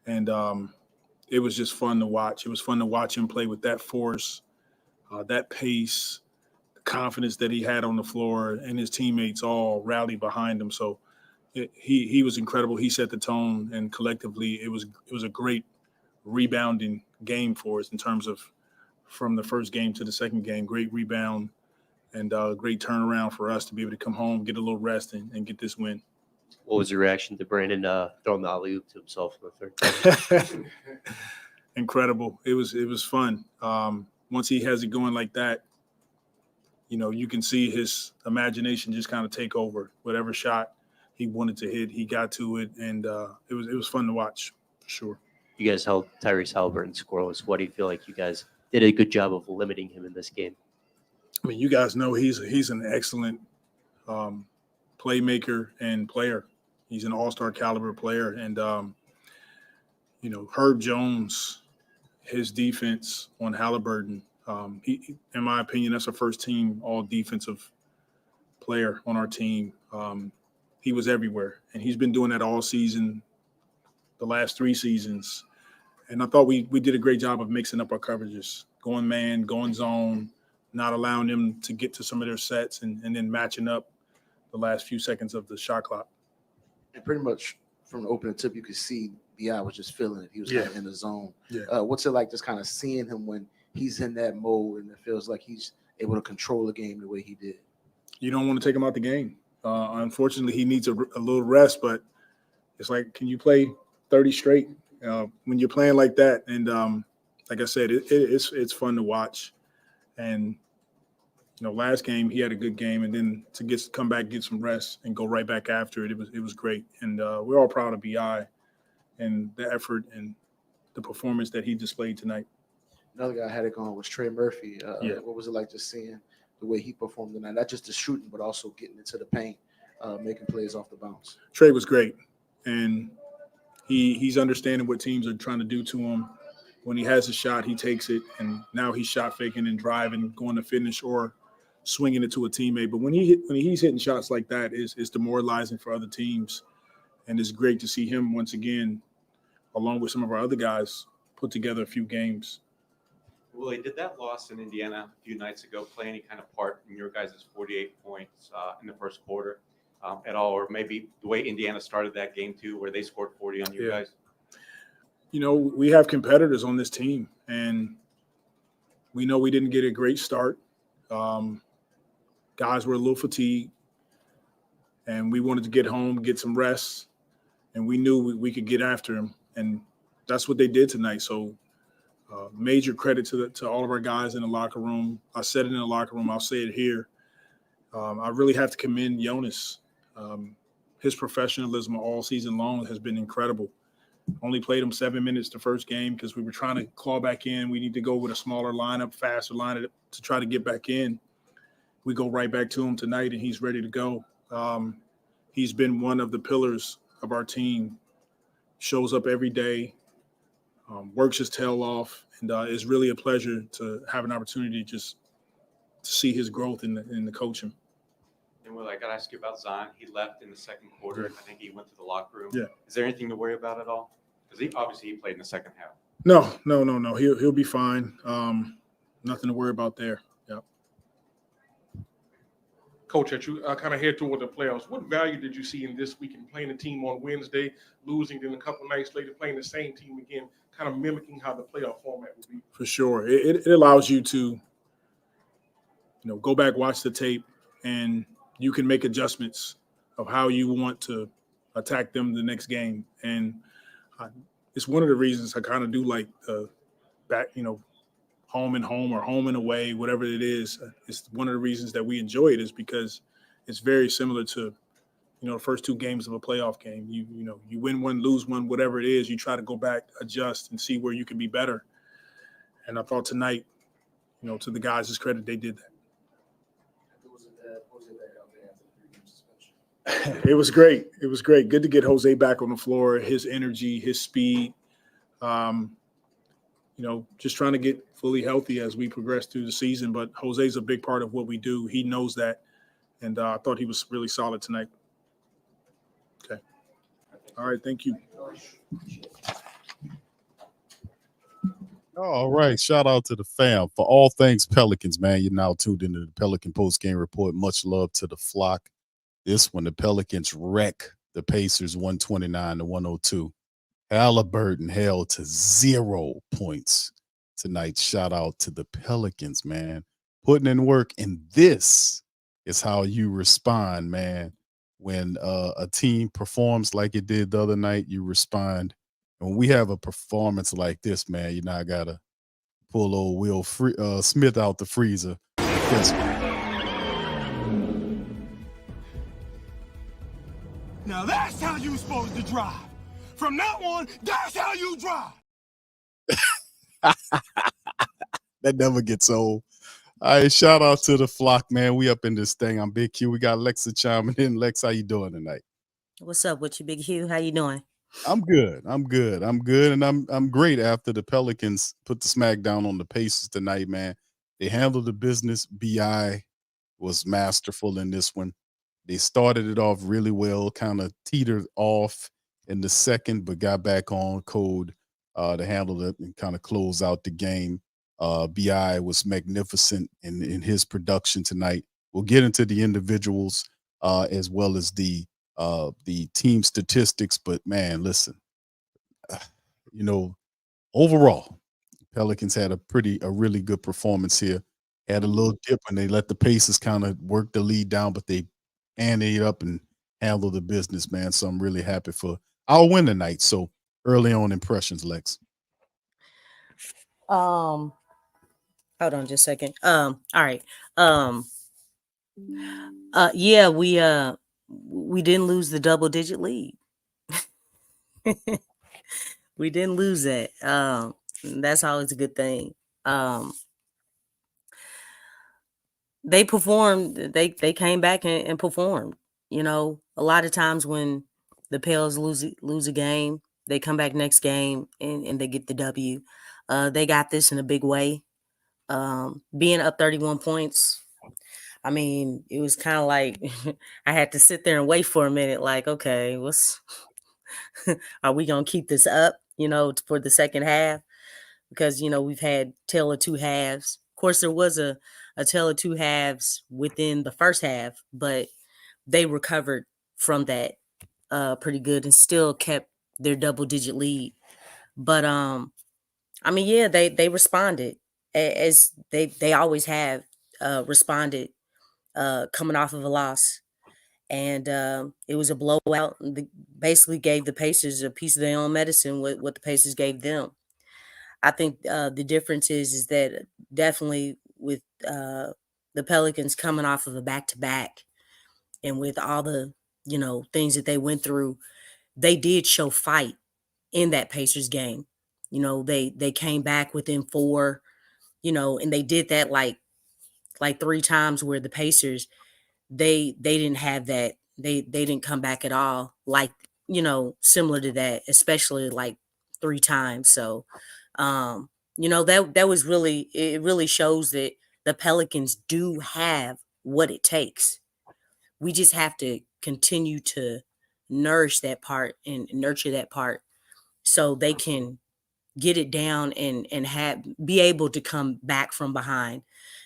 And it was just fun to watch. It was fun to watch him play with that force, that pace, the confidence that he had on the floor, and his teammates all rallied behind him. So he was incredible. He set the tone, and collectively it was a great rebounding game for us in terms of from the first game to the second game. Great rebound and great turnaround for us to be able to come home, get a little rest, and get this win. What was your reaction to Brandon throwing the alley-oop to himself in the third quarter? Incredible. It was fun. Once he has it going like that, you can see his imagination just kind of take over. Whatever shot he wanted to hit, he got to it, and it was fun to watch for sure. You guys held Tyrese Haliburton scoreless. What do you feel like you guys did a good job of limiting him in this game? I mean, you guys know he's an excellent playmaker and player. He's an all-star caliber player, and Herb Jones, his defense on Haliburton. He, in my opinion, that's a first-team all-defensive player on our team. He was everywhere, and he's been doing that all season, the last 3 seasons. And I thought we did a great job of mixing up our coverages, going man, going zone, not allowing them to get to some of their sets, and then matching up the last few seconds of the shot clock. And pretty much from the opening tip, you could see B.I. was just feeling it. He was kind of in the zone. Yeah. What's it like just kind of seeing him when he's in that mode and it feels like he's able to control the game the way he did? You don't want to take him out the game. Unfortunately, he needs a little rest, but it's like, can you play 30 straight when you're playing like that? And like I said, it's fun to watch. And last game he had a good game, and then to come back, get some rest, and go right back after it. It was great, and we're all proud of Bi and the effort and the performance that he displayed tonight. Another guy I had it going was Trey Murphy. What was it like just seeing the way he performed tonight? Not just the shooting, but also getting into the paint, making plays off the bounce. Trey was great, and he's understanding what teams are trying to do to him. When he has a shot, he takes it, and now he's shot faking and driving, going to finish or swinging it to a teammate. But when he's hitting shots like that, it's demoralizing for other teams, and it's great to see him once again, along with some of our other guys, put together a few games. Willie, did that loss in Indiana a few nights ago play any kind of part in your guys' 48 points in the first quarter at all, or maybe the way Indiana started that game too, where they scored 40 on you guys? We have competitors on this team, and we know we didn't get a great start. Guys were a little fatigued, and we wanted to get home, get some rest, and we knew we could get after them, and that's what they did tonight. So major credit to all of our guys in the locker room. I said it in the locker room. I'll say it here. I really have to commend Jonas. His professionalism all season long has been incredible. Only played him 7 minutes the first game because we were trying to claw back in. We need to go with a smaller lineup, faster lineup to try to get back in. We go right back to him tonight, and he's ready to go. He's been one of the pillars of our team. Shows up every day, works his tail off, and it's really a pleasure to have an opportunity just to see his growth in the coaching. And I got to ask you about Zion. He left in the second quarter. I think he went to the locker room. Yeah. Is there anything to worry about at all? Because he played in the second half. No. He'll be fine. Nothing to worry about there. Yep. Coach, as you kind of head toward the playoffs, what value did you see in this weekend playing the team on Wednesday, losing, then a couple nights later playing the same team again, kind of mimicking how the playoff format would be? For sure. It allows you to, go back, watch the tape, and you can make adjustments of how you want to attack them the next game. And it's one of the reasons I kind of do like back, home and home or home and away, whatever it is. It's one of the reasons that we enjoy it is because it's very similar to, the first 2 games of a playoff game. You win one, lose one, whatever it is, you try to go back, adjust, and see where you can be better. And I thought tonight, to the guys' credit, they did that. It was great. It was great. Good to get Jose back on the floor, his energy, his speed. Just trying to get fully healthy as we progress through the season. But Jose's a big part of what we do. He knows that. And I thought he was really solid tonight. Okay. All right. Thank you. All right. Shout out to the fam for all things Pelicans, man. You're now tuned into the Pelican Postgame Report. Much love to the flock. This one, the Pelicans wreck the Pacers 129-102. Haliburton held to 0 points tonight. Shout out to the Pelicans, man. Putting in work. And this is how you respond, man. When a team performs like it did the other night, you respond. When we have a performance like this, man, you now gotta pull old Will Smith out the freezer. Yes. Now that's how you supposed to drive. From now on, that's how you drive. That never gets old. All right, shout out to the flock, man. We up in this thing. I'm Big Q. We got Lexxah chiming in. Lex, how you doing tonight? What's up with you, Big Hugh? How you doing? I'm good. And I'm great after the Pelicans put the smack down on the Pacers tonight, man. They handled the business. BI was masterful in this one. They started it off really well, kind of teetered off in the second, but got back on code to handle it and kind of close out the game. BI was magnificent in his production tonight. We'll get into the individuals as well as the team statistics, but man, listen, overall, Pelicans had a really good performance here. Had a little dip and they let the Pacers kind of work the lead down, but they ante up and handle the business, man. So I'm really happy for our win tonight. So early on impressions, Lex. Hold on just a second. All right. Yeah, we didn't lose the double-digit lead. We didn't lose that. That's always a good thing. They performed. They came back and performed. A lot of times when the Pels lose a game, they come back next game and they get the W. They got this in a big way. Being up 31 points, I mean, it was kind of like I had to sit there and wait for a minute. Like, okay, are we gonna keep this up? For the second half, because we've had tale of two halves. Of course, there was a tale of two halves within the first half, but they recovered from that pretty good and still kept their double-digit lead. But I mean, yeah, they responded as they always have responded coming off of a loss. And it was a blowout. Basically gave the Pacers a piece of their own medicine, what the Pacers gave them. I think the difference is that definitely with the Pelicans coming off of a back-to-back and with all the, things that they went through, they did show fight in that Pacers game. They came back within 4, and they did that like 3 times where the Pacers, they didn't have that. They didn't come back at all, like, similar to that, especially like 3 times. So, that was really, it really shows that the Pelicans do have what it takes. We just have to continue to nourish that part and nurture that part so they can get it down and be able to come back from behind,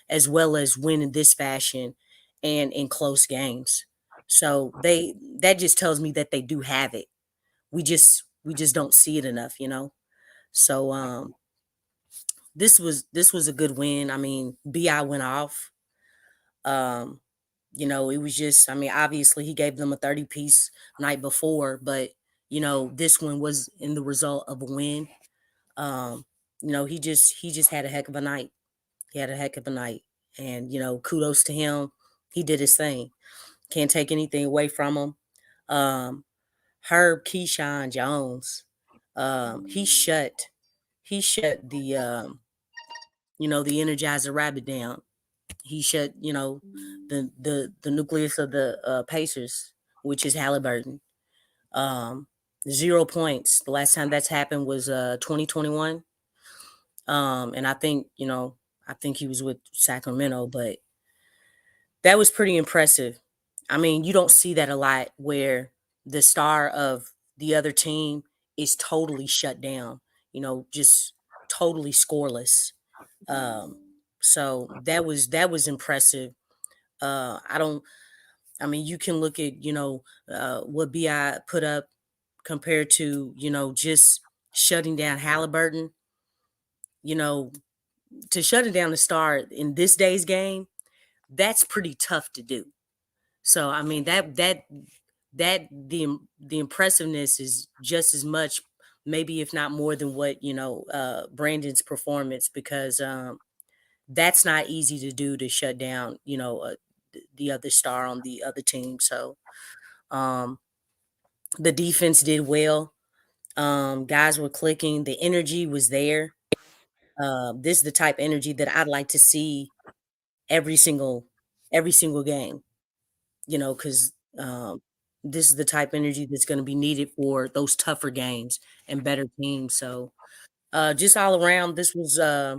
as well as win in this fashion and in close games. So that just tells me that they do have it. We just don't see it enough, So this was a good win. I mean, BI went off. It was just, I mean, obviously he gave them a 30-piece night before, but this one was in the result of a win. He just had a heck of a night. He had a heck of a night. And, kudos to him. He did his thing. Can't take anything away from him. Herb Keyshawn Jones, he shut the the Energizer Rabbit down. He shut, the nucleus of the Pacers, which is Haliburton. 0 points. The last time that's happened was 2021. And I think he was with Sacramento, but that was pretty impressive. I mean, you don't see that a lot where the star of the other team is totally shut down, just totally scoreless. So that was impressive. I mean, you can look at, what BI put up compared to, just shutting down Haliburton, you know, to shut it down to start in this day's game, that's pretty tough to do. So I mean the impressiveness is just as much, maybe if not more than what Brandon's performance, because that's not easy to do, to shut down the other star on the other team. So the defense did well. Guys were clicking. The energy was there. This is the type of energy that I'd like to see every single game. Because this is the type of energy that's going to be needed for those tougher games and better teams. So just all around, this was a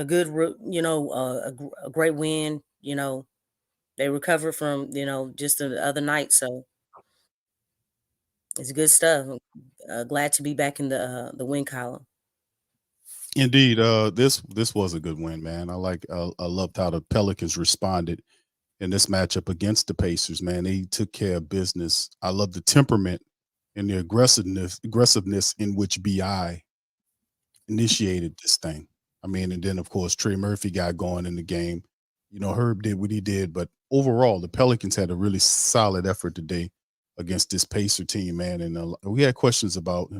good, a great win. They recovered from just the other night, so it's good stuff. Glad to be back in the win column. Indeed, this was a good win, man. I loved how the Pelicans responded in this matchup against the Pacers, man. They took care of business. I love the temperament and the aggressiveness in which BI initiated this thing. I mean, and then of course Trey Murphy got going in the game. Herb did what he did, but overall the Pelicans had a really solid effort today against this Pacer team, man. And we had questions about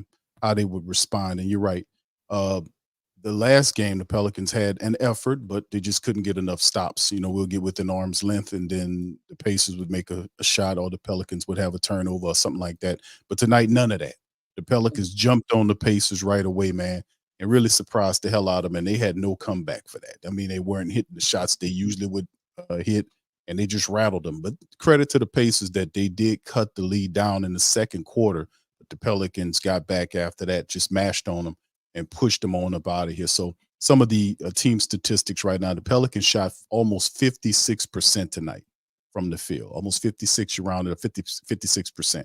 how they would respond. And you're right. The last game, the Pelicans had an effort, but they just couldn't get enough stops. We'll get within arm's length, and then the Pacers would make a shot, or the Pelicans would have a turnover or something like that. But tonight, none of that. The Pelicans jumped on the Pacers right away, man, and really surprised the hell out of them. And they had no comeback for that. I mean, they weren't hitting the shots they usually would hit, and they just rattled them. But credit to the Pacers that they did cut the lead down in the second quarter. But the Pelicans got back after that, just mashed on them and pushed them on up out of here. So some of the team statistics right now, the Pelicans shot almost 56% tonight from the field, almost 56, you rounded up 56%.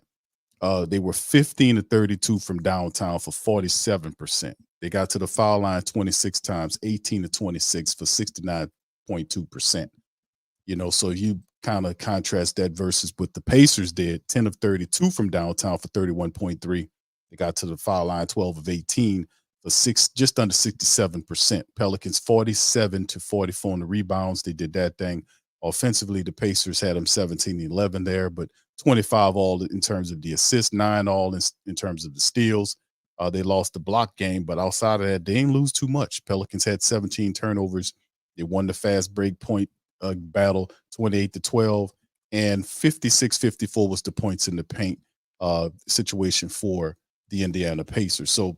They were 15 to 32 from downtown for 47%. They got to the foul line 26 times, 18 to 26 for 69.2%. So you kind of contrast that versus what the Pacers did, 10 of 32 from downtown for 31.3. They got to the foul line 12 of 18 for just under 67%. Pelicans 47 to 44 on the rebounds. They did that thing. Offensively, the Pacers had them 17-11 there, but 25 all in terms of the assists, 9 all in terms of the steals. They lost the block game, but outside of that, they didn't lose too much. Pelicans had 17 turnovers. They won the fast break point battle 28-12, and 56-54 was the points in the paint situation for the Indiana Pacers. So,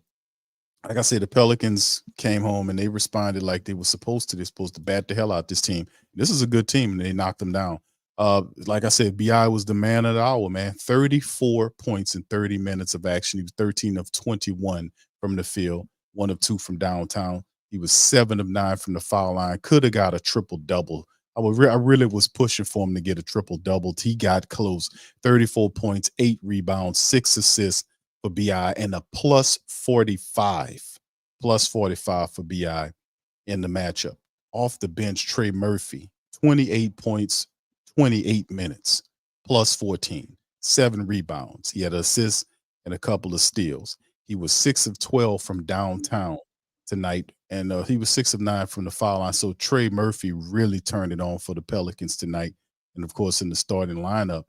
like I said, the Pelicans came home and they responded like they were supposed to. They're supposed to bat the hell out this team. This is a good team, and they knocked them down. Like I said, BI was the man of the hour, man. 34 points in 30 minutes of action. He was 13 of 21 from the field, 1 of 2 from downtown. He was 7 of 9 from the foul line. Could have got a triple-double. I really was pushing for him to get a triple-double. He got close. 34 points, 8 rebounds, 6 assists for BI, and a plus 45 for BI in the matchup. Off the bench, Trey Murphy, 28 points, 28 minutes, plus 14, 7 rebounds. He had an assist and a couple of steals. He was 6 of 12 from downtown tonight, and he was 6 of 9 from the foul line. So Trey Murphy really turned it on for the Pelicans tonight. And, of course, in the starting lineup,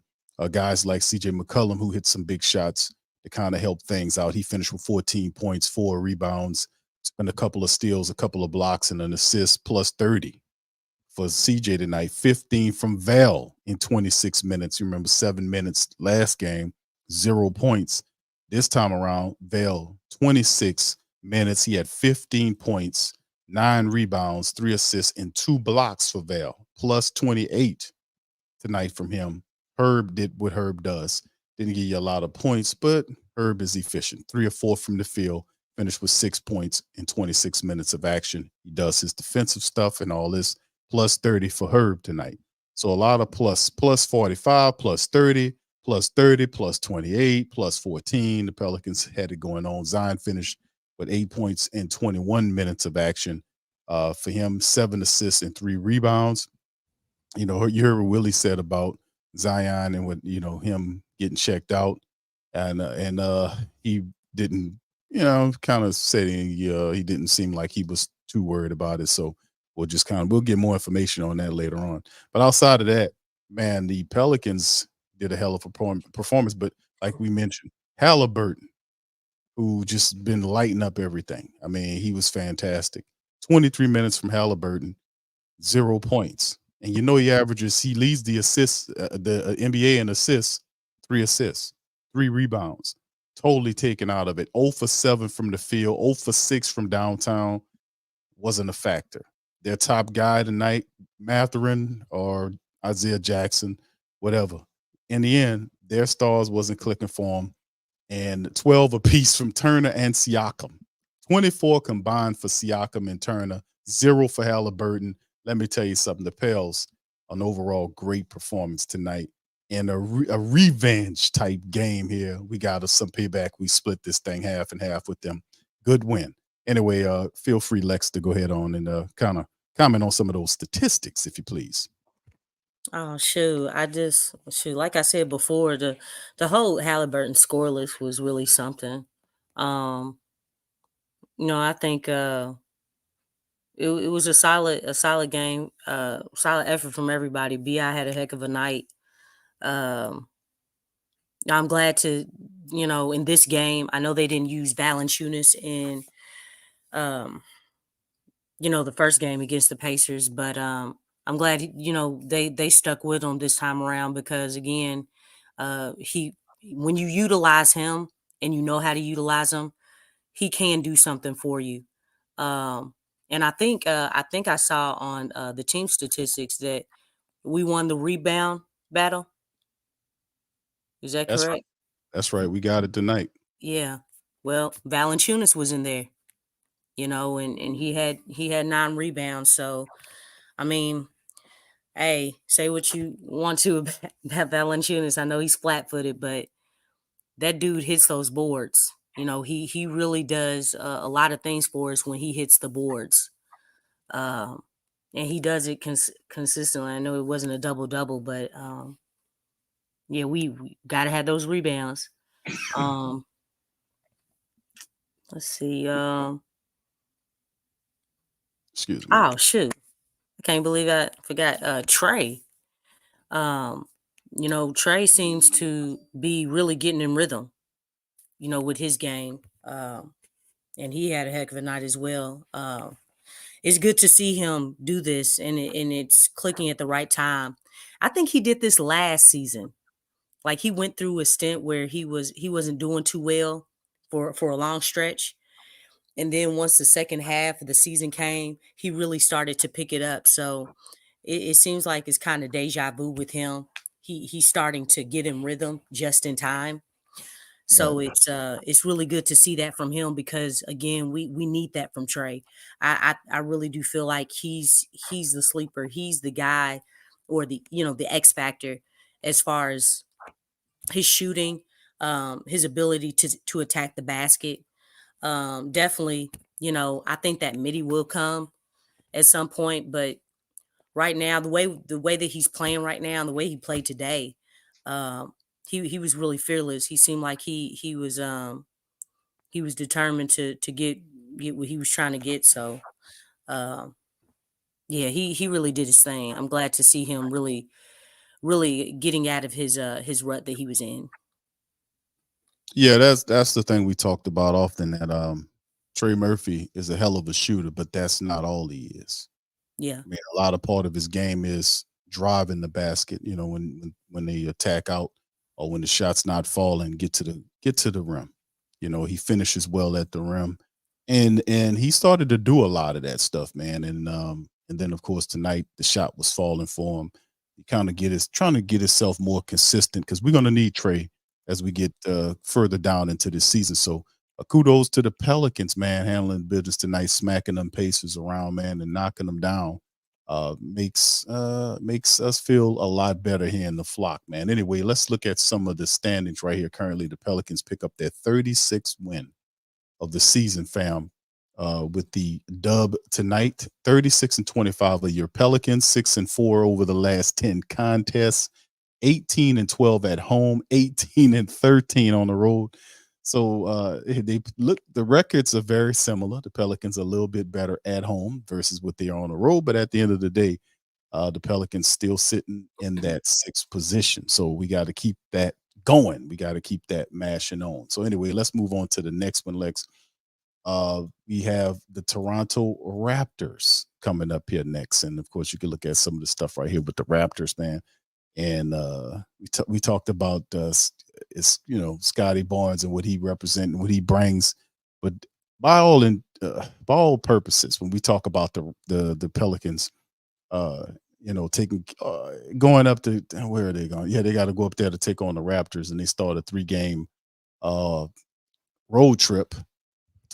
guys like C.J. McCollum, who hit some big shots to kind of help things out. He finished with 14 points, 4 rebounds, and a couple of steals, a couple of blocks, and an assist, plus 30 for CJ tonight. 15 from Val in 26 minutes. You remember 7 minutes last game, 0 points. This time around, Val, 26 minutes. He had 15 points, 9 rebounds, 3 assists, and 2 blocks for Val, plus 28 tonight from him. Herb did what Herb does. Didn't give you a lot of points, but Herb is efficient. 3 or 4 from the field, finished with 6 points in 26 minutes of action. He does his defensive stuff and all this, plus 30 for Herb tonight. So a lot of plus 45, plus 30, plus 30, plus 28, plus 14. The Pelicans had it going on. Zion finished with 8 points in 21 minutes of action. For him, 7 assists and 3 rebounds. You know, you heard what Willie said about Zion and what, you know, him getting checked out, and he didn't, you know, kind of said he didn't seem like he was too worried about it. So we'll get more information on that later on. But outside of that, man, the Pelicans did a hell of a performance. But like we mentioned, Haliburton, who just been lighting up everything. I mean, he was fantastic. 23 minutes from Haliburton, 0 points. And you know he leads the assists, the NBA in assists, 3 assists, 3 rebounds, totally taken out of it. 0 for 7 from the field, 0 for 6 from downtown, wasn't a factor. Their top guy tonight, Matherin or Isaiah Jackson, whatever. In the end, their stars wasn't clicking for them. And 12 apiece from Turner and Siakam. 24 combined for Siakam and Turner, 0 for Haliburton. Let me tell you something. The Pels, an overall great performance tonight. And a revenge type game here. We got us some payback. We split this thing half and half with them. Good win. Anyway, feel free, Lex, to go ahead on and kind of comment on some of those statistics, if you please. Oh shoot! Like I said before, the whole Halliburton scoreless was really something. I think it was a solid game, solid effort from everybody. Bi had a heck of a night. I'm glad to, in this game, I know they didn't use Valanciunas in, the first game against the Pacers, but I'm glad, they stuck with him this time around because again, when you utilize him and you know how to utilize him, he can do something for you. And I think I saw on the team statistics that we won the rebound battle. Is that That's correct? right. That's right. We got it tonight. Yeah. Well, Valanciunas was in there, and he had 9 rebounds. So, I mean, hey, say what you want to about Valanciunas. I know he's flat-footed, but that dude hits those boards. He really does a lot of things for us when he hits the boards. And he does it consistently. I know it wasn't a double-double, but yeah, we got to have those rebounds. Let's see. Excuse me. Oh, shoot. I can't believe I forgot Trey. Trey seems to be really getting in rhythm, with his game. And he had a heck of a night as well. It's good to see him do this, and it's clicking at the right time. I think he did this last season. Like he went through a stint where he wasn't doing too well for a long stretch. And then once the second half of the season came, he really started to pick it up. So it seems like it's kind of deja vu with him. He's starting to get in rhythm just in time. So it's really good to see that from him because again, we need that from Trey. I really do feel like he's the sleeper. He's the guy or the X factor as far as his shooting, his ability to attack the basket. Definitely, I think that midi will come at some point, but right now, the way that he's playing right now and the way he played today, he was really fearless. He seemed like he was determined to get what he was trying to get. So, yeah, he really did his thing. I'm glad to see him really, really getting out of his rut that he was in. Yeah, that's the thing we talked about often, that Trey Murphy is a hell of a shooter, but that's not all he is. Yeah. I mean, a lot of part of his game is driving the basket, when they attack out or when the shot's not falling, get to the rim. He finishes well at the rim. And he started to do a lot of that stuff, man. And then of course tonight the shot was falling for him. He kind of trying to get himself more consistent because we're gonna need Trey as we get further down into this season. So kudos to the Pelicans, man, handling business tonight, smacking them Pacers around, man, and knocking them down. Makes us feel a lot better here in the flock, man. Anyway, let's look at some of the standings right here. Currently, the Pelicans pick up their 36th win of the season, fam. With the dub tonight, 36-25 of your Pelicans, 6-4 over the last 10 contests, 18-12 at home, 18-13 on the road. So they look, the records are very similar. The Pelicans are a little bit better at home versus what they are on the road, but at the end of the day, the Pelicans still sitting in that sixth position. So we got to keep that going. We got to keep that mashing on. So anyway, let's move on to the next one, Lex. We have the Toronto Raptors coming up here next. And of course, you can look at some of the stuff right here with the Raptors, man. And we talked about it's, you know, Scotty Barnes and what he represents and what he brings. But by all purposes, when we talk about the Pelicans, you know, going up to, where are they going? Yeah, they got to go up there to take on the Raptors, and they start a 3-game road trip.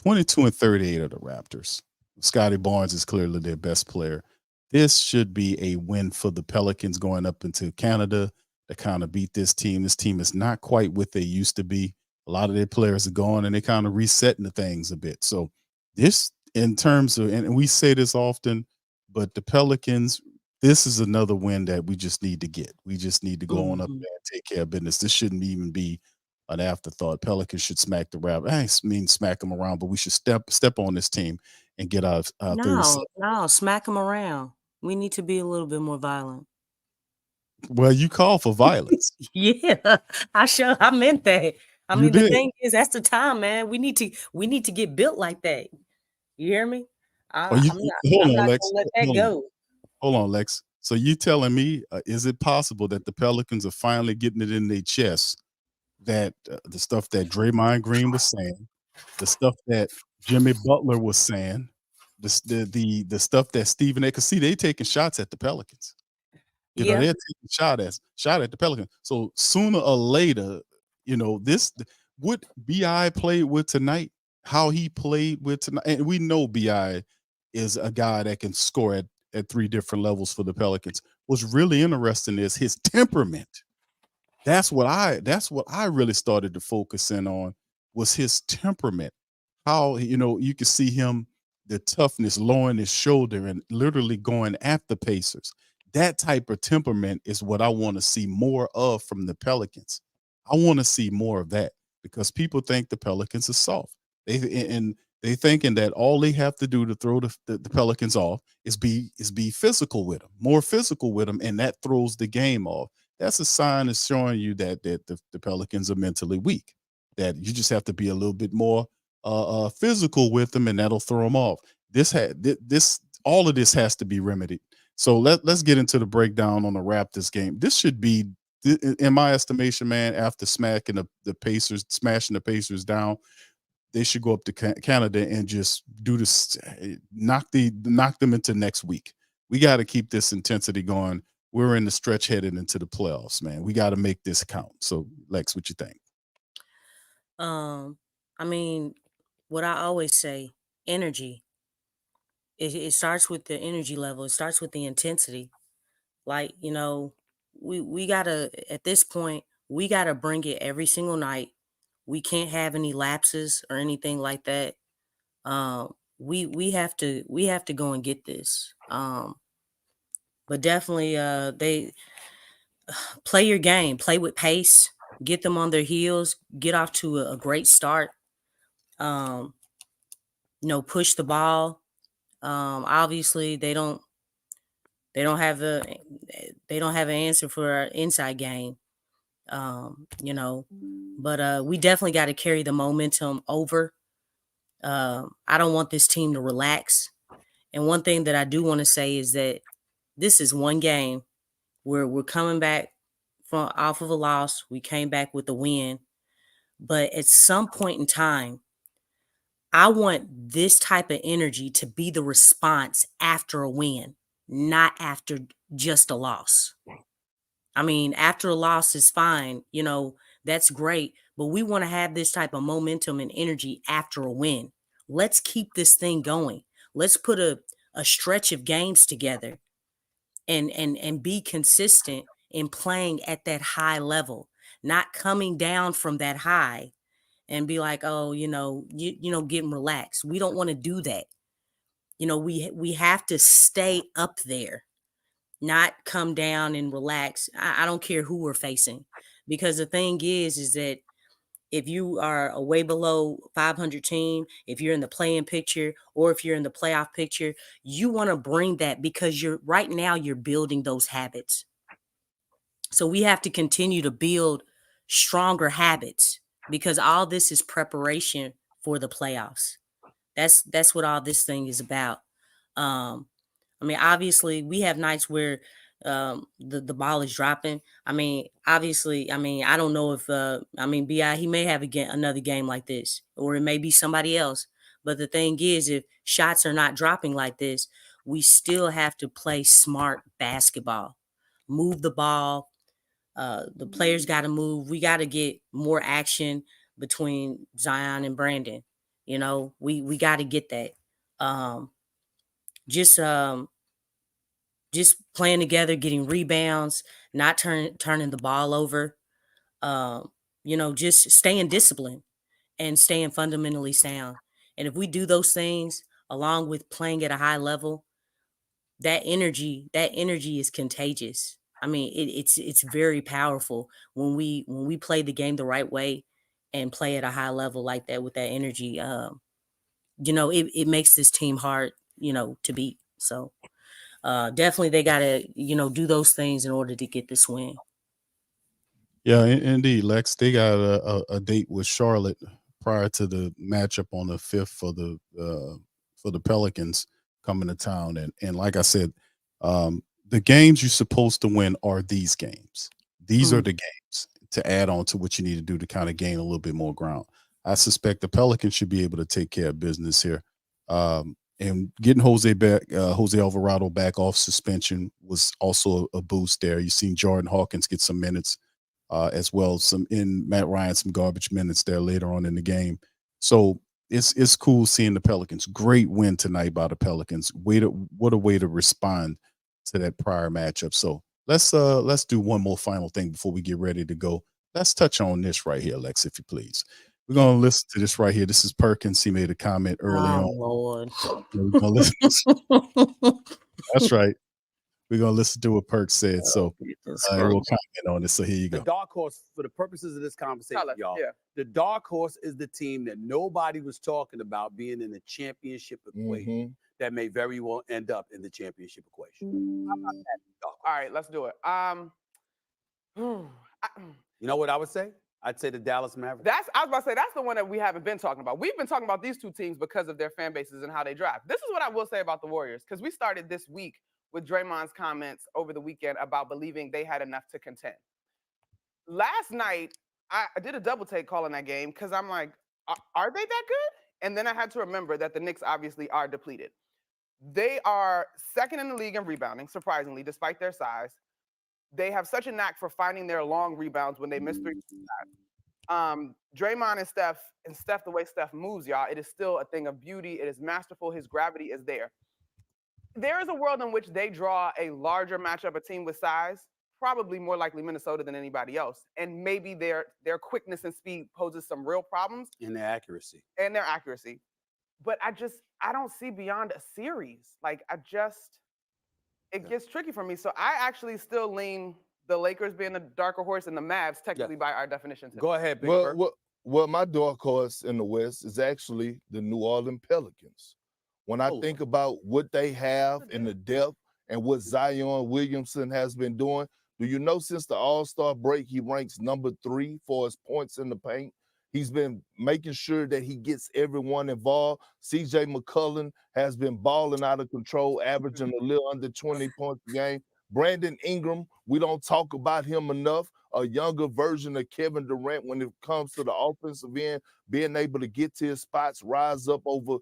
22-38 of the Raptors. Scotty Barnes is clearly their best player. This should be a win for the Pelicans going up into Canada to kind of beat this team. This team is not quite what they used to be. A lot of their players are gone, and they kind of resetting the things a bit. So this, in terms of, and we say this often, but the Pelicans, this is another win that we just need to get. We just need to go on up there and take care of business. This shouldn't even be an afterthought. Pelicans should smack the Raptors. I mean, smack them around, but we should step on this team and get our No, smack them around. We need to be a little bit more violent. Well, you call for violence. Yeah, I meant that. I You mean, the did. thing is, that's the time, man. We need to get built like that. You hear me? Hold I'm on, not Lex. gonna let that go. Hold on, Lex. So you telling me, is it possible that the Pelicans are finally getting it in their chest that the stuff that Draymond Green was saying, the stuff that Jimmy Butler was saying, the stuff that Stephen A. Because see, they taking shots at the Pelicans. You know, Yeah. they're taking shot at the Pelicans. So sooner or later, you know, what BI played with tonight, how he played with tonight, and we know BI is a guy that can score at 3 different levels for the Pelicans. What's really interesting is his temperament. That's what I really started to focus in on, was his temperament. How, you know, you can see him, the toughness, lowering his shoulder and literally going at the Pacers. That type of temperament is what I want to see more of from the Pelicans. I want to see more of that, because people think the Pelicans are soft. They thinking that all they have to do to throw the Pelicans off is be physical with them, more physical with them, and that throws the game off. That's a sign of showing you that the Pelicans are mentally weak. That you just have to be a little bit more physical with them, and that'll throw them off. All of this has to be remedied. So let's get into the breakdown on the Raptors game. This should be, in my estimation, man, after smashing the Pacers down, they should go up to Canada and just do this, knock them into next week. We got to keep this intensity going. We're in the stretch headed into the playoffs, man. We got to make this count. So, Lex, what you think? I mean, what I always say, energy. It starts with the energy level. It starts with the intensity. Like, you know, we gotta, at this point, we gotta bring it every single night. We can't have any lapses or anything like that. We have to go and get this. But definitely, they play your game, play with pace, get them on their heels, get off to a great start. You know, push the ball. Obviously, they don't have an answer for our inside game. You know, but we definitely got to carry the momentum over. I don't want this team to relax. And one thing that I do want to say is that this is one game where we're coming back from off of a loss. We came back with a win. But at some point in time, I want this type of energy to be the response after a win, not after just a loss. I mean, after a loss is fine, you know, that's great, but we want to have this type of momentum and energy after a win. Let's keep this thing going. Let's put a stretch of games together and be consistent in playing at that high level, not coming down from that high and be like, oh, getting relaxed. We don't want to do that. We have to stay up there, not come down and relax. I don't care who we're facing, because the thing is that if you are a way below 500 team, if you're in the play-in picture or if you're in the playoff picture, you want to bring that, because right now you're building those habits. So we have to continue to build stronger habits, because all this is preparation for the playoffs. That's what all this thing is about. Obviously we have nights where the ball is dropping. Obviously, I don't know if BI, he may have another game like this, or it may be somebody else. But the thing is, if shots are not dropping like this, we still have to play smart basketball, move the ball. The players got to move. We got to get more action between Zion and Brandon. We got to get that. Just playing together, getting rebounds, not turning the ball over, just staying disciplined and staying fundamentally sound. And if we do those things along with playing at a high level, that energy is contagious. It's very powerful when we play the game the right way and play at a high level like that with that energy. It makes this team hard, to beat. So definitely they got to, do those things in order to get this win. Yeah, indeed, Lex. They got a date with Charlotte prior to the matchup on the 5th for the Pelicans coming to town. And like I said, the games you're supposed to win are these games. These are the games to add on to what you need to do to kind of gain a little bit more ground. I suspect the Pelicans should be able to take care of business here. And getting Jose Alvarado back off suspension was also a boost there. You've seen Jordan Hawkins get some minutes as well. Matt Ryan, some garbage minutes there later on in the game. So it's cool seeing the Pelicans. Great win tonight by the Pelicans. What a way to respond to that prior matchup. So let's do one more final thing before we get ready to go. Let's touch on this right here, Lex, if you please. We're going to listen to this right here. This is Perkins. He made a comment early on. Lord. We're gonna listen. That's right. We're going to listen to what Perk said. So we'll comment on it. So here you go. The dark horse, for the purposes of this conversation, y'all, the dark horse is the team that nobody was talking about being in the championship equation that may very well end up in the championship equation. How about that, all right, let's do it. You know what I would say? I'd say the Dallas Mavericks. I was about to say, that's the one that we haven't been talking about. We've been talking about these two teams because of their fan bases and how they draft. This is what I will say about the Warriors, because we started this week with Draymond's comments over the weekend about believing they had enough to contend. Last night, I did a double take calling that game because I'm like, are they that good? And then I had to remember that the Knicks obviously are depleted. They are second in the league in rebounding, surprisingly, despite their size. They have such a knack for finding their long rebounds when they miss three shots. Draymond and Steph, the way Steph moves, y'all, it is still a thing of beauty. It is masterful. His gravity is there. There is a world in which they draw a larger matchup, a team with size, probably more likely Minnesota than anybody else. And maybe their quickness and speed poses some real problems. And their accuracy. But I don't see beyond a series. It gets tricky for me. So I actually still lean the Lakers being the darker horse and the Mavs, technically by our definition. Go ahead, Big Bird. Well, my dark horse in the West is actually the New Orleans Pelicans. When I think about what they have in the depth and what Zion Williamson has been doing, do you know since the All-Star break, he ranks number 3 for his points in the paint? He's been making sure that he gets everyone involved. C.J. McCollum has been balling out of control, averaging a little under 20 points a game. Brandon Ingram, we don't talk about him enough. A younger version of Kevin Durant when it comes to the offensive end, being able to get to his spots, rise up over,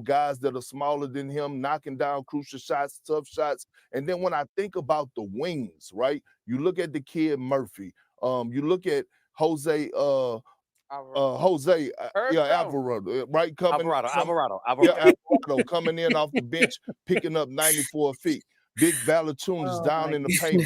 guys that are smaller than him, knocking down crucial shots, tough shots. And then when I think about the wings, right, you look at the kid Murphy. You look at Jose Alvarado, right? Alvarado coming in off the bench, picking up 94 feet. Big Valanciunas down in the paint,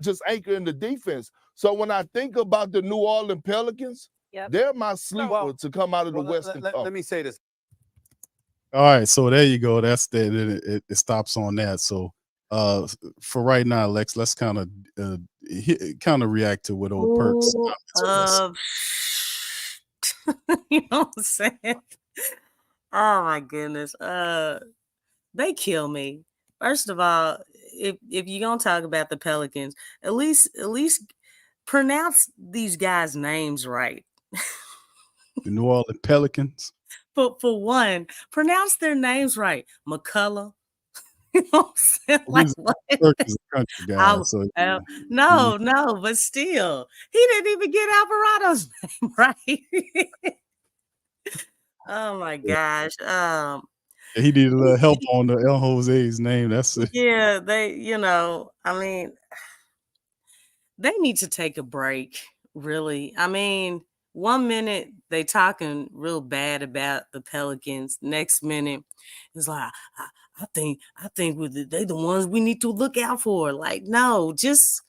just anchoring the defense. So when I think about the New Orleans Pelicans, Yep. They're my sleeper Well, to come out of the Western let Conference. me say this. All right, so there you go. That's that. It stops on that. So, for right now, Lex, let's kind of react to what old Perks. Ooh, you know what I'm saying? Oh my goodness. They kill me. First of all, if you're gonna talk about the Pelicans, at least pronounce these guys' names right. The New Orleans Pelicans. For one, pronounce their names right. McCullough. You know what I'm saying? Like what? Perks is a country guy, so No, but still, he didn't even get Alvarado's name right. Oh my gosh. he needed a little help on the El Jose's name. That's it. Yeah, I mean, they need to take a break, really. I mean, 1 minute they talking real bad about the Pelicans. Next minute, it's like, I think they the ones we need to look out for. Like, no, just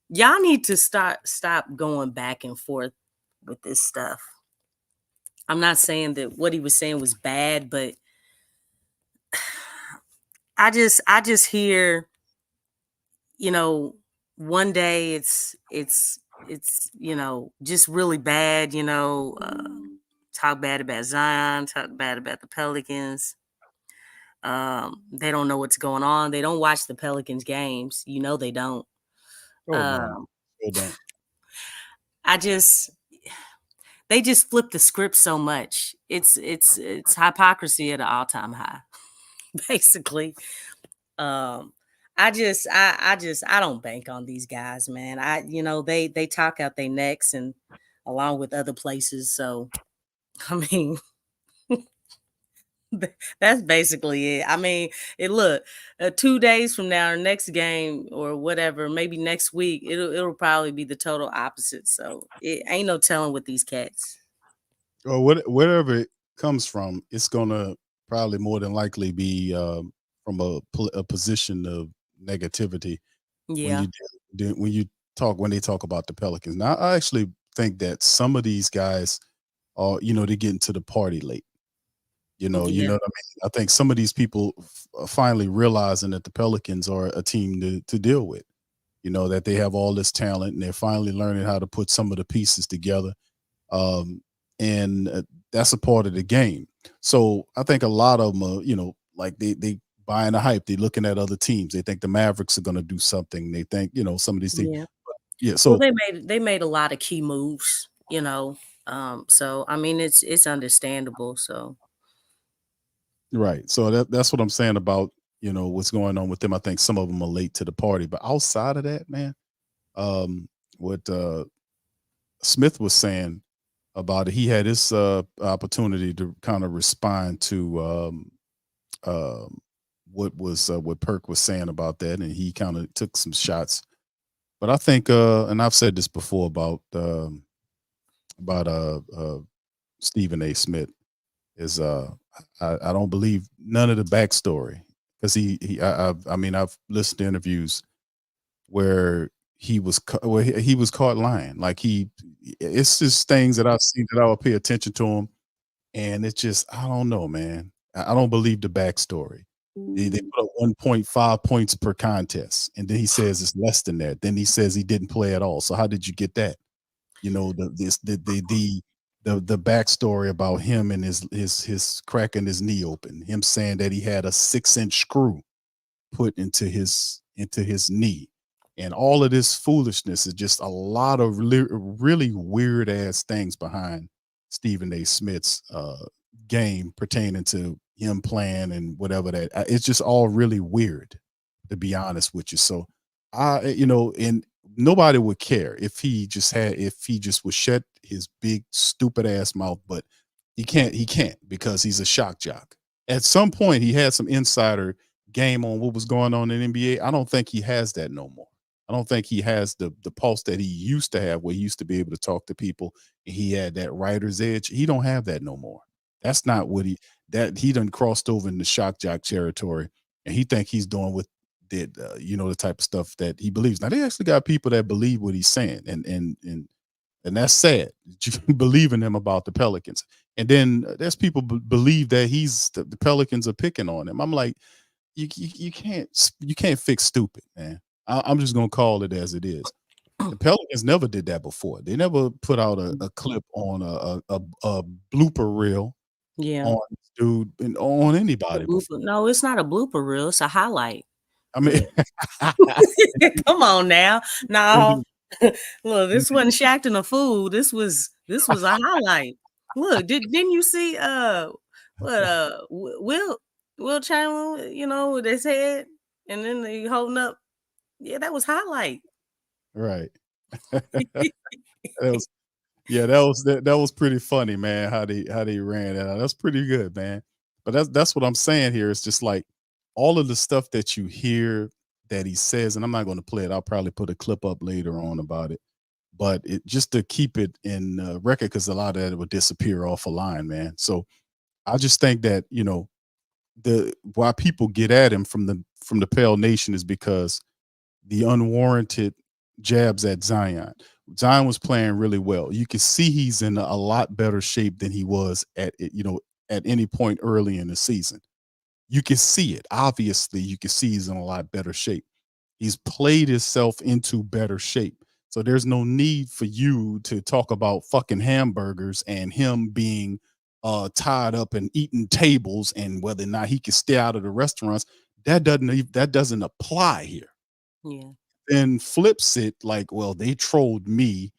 y'all need to stop going back and forth with this stuff. I'm not saying that what he was saying was bad, but I just hear, one day it's just really bad, talk bad about Zion, talk bad about the Pelicans. They don't know what's going on. They don't watch the Pelicans games. They don't. They just flip the script so much. It's hypocrisy at an all-time high, basically. I don't bank on these guys, man. They talk out their necks and along with other places. So, I mean, that's basically it. I mean, look, 2 days from now, or next game or whatever, maybe next week, it'll probably be the total opposite. So it ain't no telling with these cats. Or whatever it comes from, it's gonna probably more than likely be from a position of negativity. Yeah. When they talk about the Pelicans. Now, I actually think that some of these guys are, they get into the party late. You know what I mean? I think some of these people are finally realizing that the Pelicans are a team to deal with. That they have all this talent and they're finally learning how to put some of the pieces together. And that's a part of the game. So I think a lot of them are, like they buying the hype. They're looking at other teams. They think the Mavericks are going to do something. They think, some of these things. Yeah. Yeah. So they made a lot of key moves, so I mean it's understandable. So right. So that's what I'm saying about, what's going on with them. I think some of them are late to the party. But outside of that, man, what Smith was saying about it, he had this opportunity to kind of respond to what Perk was saying about that, and he kind of took some shots. But I think, and I've said this before about Stephen A. Smith, is I don't believe none of the backstory, because I've listened to interviews where he was caught lying. Like it's just things that I've seen that I will pay attention to him, and it's just, I don't know, man. I don't believe the backstory. They put up 1.5 points per contest, and then he says it's less than that. Then he says he didn't play at all. So how did you get that? The backstory about him and his cracking his knee open, him saying that he had a 6-inch screw put into his knee, and all of this foolishness is just a lot of really weird ass things behind Stephen A. Smith's game pertaining to him playing and whatever that. It's just all really weird, to be honest with you. So and nobody would care if he just would shut his big stupid ass mouth, but he can't because he's a shock jock. At some point he had some insider game on what was going on in NBA. I don't think he has that no more. I don't think he has the pulse that he used to have, where he used to be able to talk to people and he had that writer's edge. He don't have that no more. That's not what he done crossed over in the shock jock territory, and he think he's doing what did the type of stuff that he believes. Now they actually got people that believe what he's saying, and And that's sad. You believe in him about the Pelicans. And then there's people believe that the Pelicans are picking on him. I'm like, you can't fix stupid, man. I'm just gonna call it as it is. The Pelicans never did that before. They never put out a clip on a blooper reel Yeah. on this dude and on anybody before. No, it's not a blooper reel. It's a highlight. I mean, Come on now. No. Look, this wasn't Shaq and a fool. This was a highlight. Look, didn't you see Will Chamberlain, you know, with his head and then he holding up? Yeah, that was highlight. Right. that was pretty funny, man. How they ran that out. That's pretty good, man. But that's what I'm saying here. It's just like all of the stuff that you hear that he says, and I'm not going to play it. I'll probably put a clip up later on about it. But it just to keep it in record, because a lot of that would disappear off a line, man. So I just think that, you know, why people get at him from the Pale Nation is because the unwarranted jabs at Zion. Zion was playing really well. You can see he's in a lot better shape than he was at any point early in the season. You can see it. Obviously, you can see he's in a lot better shape. He's played himself into better shape. So there's no need for you to talk about fucking hamburgers and him being tied up and eating tables and whether or not he can stay out of the restaurants. That doesn't apply here. Yeah. Then flips it like, well, they trolled me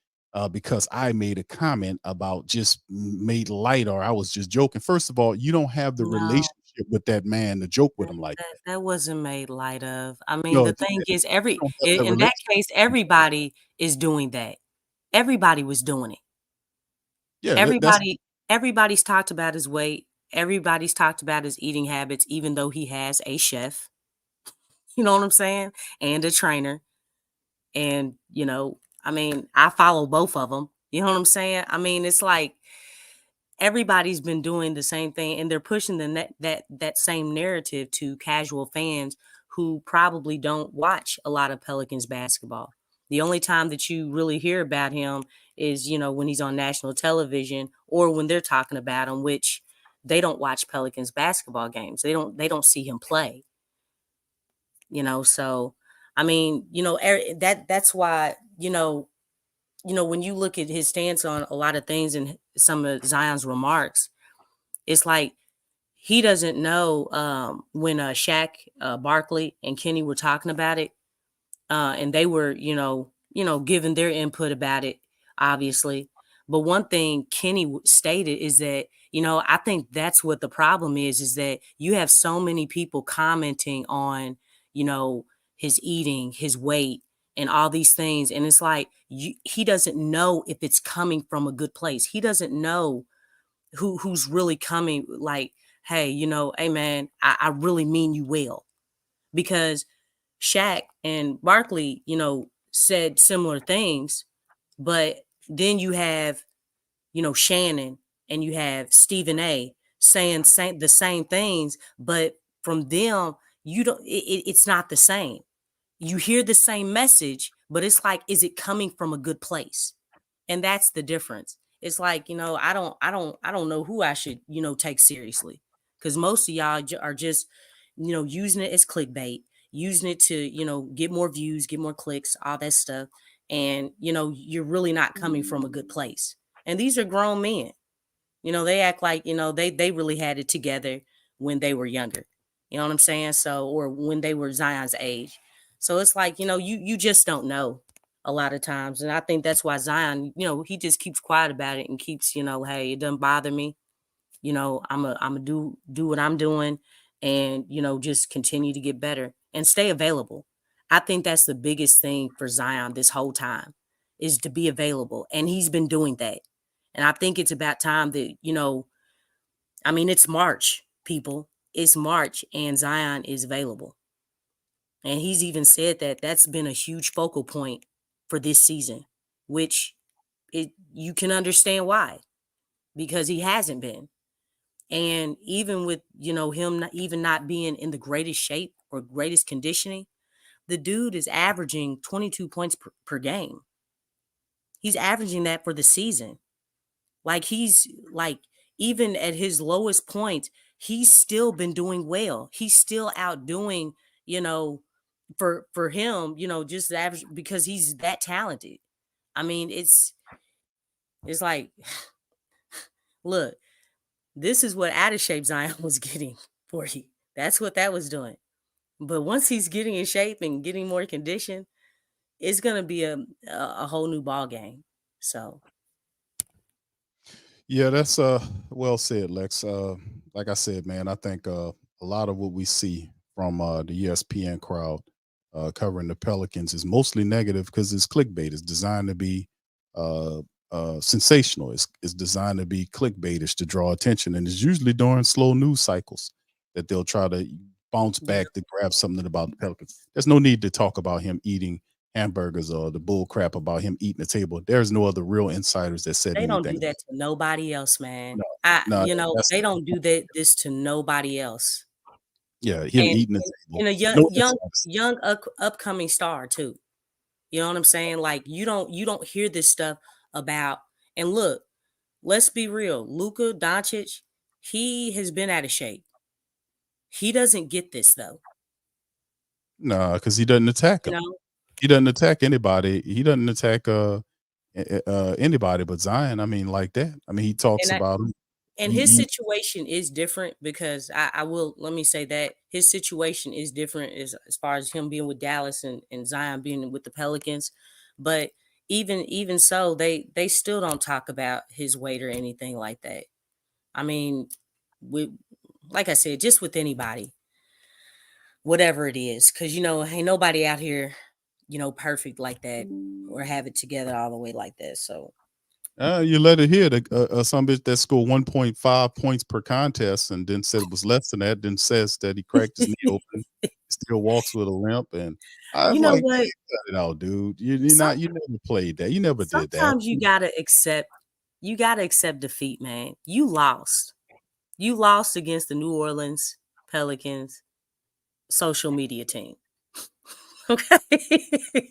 because I made a comment about just made light or I was just joking. First of all, you don't have the relationship with that man to joke with him like that. That wasn't made light of. I mean, No, the thing is, you don't have that in that relationship. case, everybody is doing that. Everybody was doing it. Yeah, Everybody's talked about his weight. Everybody's talked about his eating habits, even though he has a chef. You know what I'm saying? And a trainer. And, you know, I mean, I follow both of them. You know what I'm saying? I mean, it's like everybody's been doing the same thing, and they're pushing that same narrative to casual fans who probably don't watch a lot of Pelicans basketball. The only time that you really hear about him is, you know, when he's on national television or when they're talking about him, which they don't watch Pelicans basketball games. They don't see him play. You know, so I mean, you know, that's why, you know, when you look at his stance on a lot of things and some of Zion's remarks, it's like he doesn't know when Shaq, Barkley, and Kenny were talking about it, and they were, you know, giving their input about it, obviously. But one thing Kenny stated is that, you know, I think that's what the problem is that you have so many people commenting on, you know, his eating, his weight, and all these things. And it's like, he doesn't know if it's coming from a good place. He doesn't know who's really coming like, hey, you know, hey, man, I really mean you well. Because Shaq and Barkley, you know, said similar things. But then you have, you know, Shannon and you have Stephen A saying the same things. But from them, it's not the same. You hear the same message, but it's like, is it coming from a good place? And that's the difference. It's like, you know, I don't know who I should, you know, take seriously, because most of y'all are just, you know, using it as clickbait, using it to, you know, get more views, get more clicks, all that stuff. And, you know, you're really not coming from a good place. And these are grown men. You know, they act like, you know, they really had it together when they were younger. You know what I'm saying? So, or when they were Zion's age. So it's like, you know, you just don't know a lot of times. And I think that's why Zion, you know, he just keeps quiet about it and keeps, you know, hey, it doesn't bother me. You know, I'm a do what I'm doing and, you know, just continue to get better and stay available. I think that's the biggest thing for Zion this whole time is to be available. And he's been doing that. And I think it's about time that, you know, I mean, it's March, people. It's March and Zion is available. And he's even said that that's been a huge focal point for this season, which you can understand why, because he hasn't been. And even with, you know, him not being in the greatest shape or greatest conditioning, the dude is averaging 22 points per game. He's averaging that for the season. Like he's like, even at his lowest point, he's still been doing well. He's still outdoing, for him, just the average, because he's that talented. I mean, it's like, look, this is what out of shape Zion was getting for you. That's what that was doing. But once he's getting in shape and getting more condition, it's gonna be a whole new ball game. So Yeah, that's well said, Lex. Like I said, man, I think a lot of what we see from the ESPN crowd covering the Pelicans is mostly negative because it's clickbait. It's designed to be sensational. It's designed to be clickbaitish to draw attention, and it's usually during slow news cycles that they'll try to bounce back to grab something about the Pelicans. There's no need to talk about him eating hamburgers or the bull crap about him eating the table. There's no other real insiders that said they don't anything. do that to nobody else, man. No, They don't do this to nobody else. Yeah, him And eating the table. and a young upcoming star too. You know what I'm saying? Like you don't hear this stuff about. And look, let's be real. Luka Doncic, he has been out of shape. He doesn't get this though. No, because he doesn't attack him. He doesn't attack anybody. He doesn't attack anybody but Zion. I mean, like that. I mean, he talks about him. And his situation is different because let me say that his situation is different as far as him being with Dallas and Zion being with the Pelicans. But even so, they still don't talk about his weight or anything like that. I mean, like I said, just with anybody, whatever it is, because ain't nobody out here, perfect like that or have it together all the way like that. So you let it hear some bitch that scored 1.5 points per contest and then said it was less than that, then says that he cracked his knee open, still walks with a limp. And I was like, what? Cut it out, dude. You never played that. You never did that. Sometimes you gotta accept defeat, man. You lost. You lost against the New Orleans Pelicans social media team. Okay.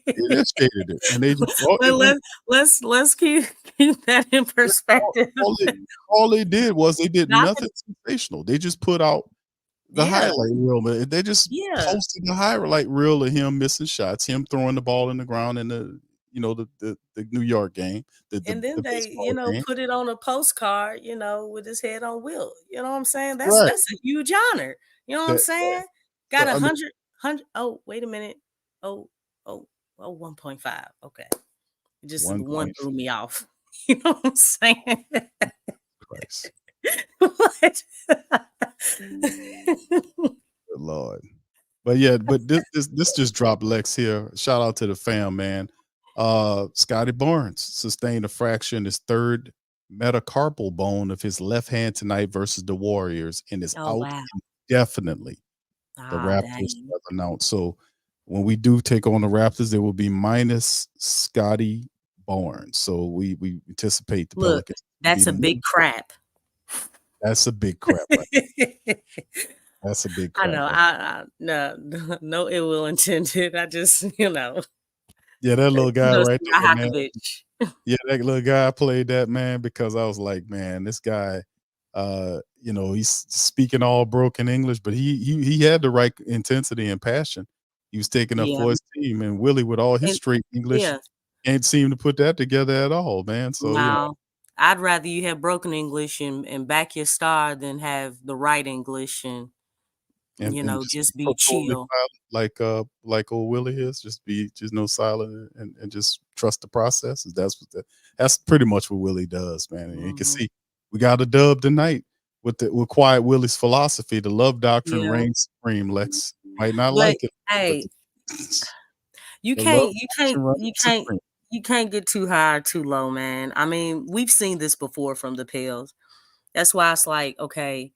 Initiated it. And they just let's keep that in perspective. All they did was they did nothing sensational. They just put out the highlight reel. They just posted the highlight reel of him missing shots, him throwing the ball in the ground in the New York game. And then they, put it on a postcard, with his head on Will. You know what I'm saying? That's Right. that's a huge honor. You know what I'm saying? Got 100. Oh, wait a minute. 1.5. Okay. Just one threw me off. You know what I'm saying? Christ. What? Good Lord. But yeah, this just dropped Lex here. Shout out to the fam, man. Scotty Barnes sustained a fracture in his third metacarpal bone of his left hand tonight versus the Warriors and is out indefinitely. The Raptors have announced. So when we do take on the Raptors, there will be minus Scotty Barnes. So we anticipate the Pelicans. That's a big crap. That's a big crap. Right? That's a big crap. I know. No ill will intended. I just, Yeah, that little guy right there, man. Yeah, that little guy played that, man, because I was like, man, this guy, he's speaking all broken English, but he had the right intensity and passion. He was taking up for his team, and Willie, with all his straight English, can't seem to put that together at all, man. So I'd rather you have broken English and back your star than have the right English and just be chill. Like old Willie is, just silent and just trust the process. That's pretty much what Willie does, man. And you can see we got a dub tonight with Quiet Willie's philosophy. The love doctrine reigns supreme. Lex might not like it. Hey, you can't get too high or too low, man. I mean, we've seen this before from the Pels. That's why it's like, okay,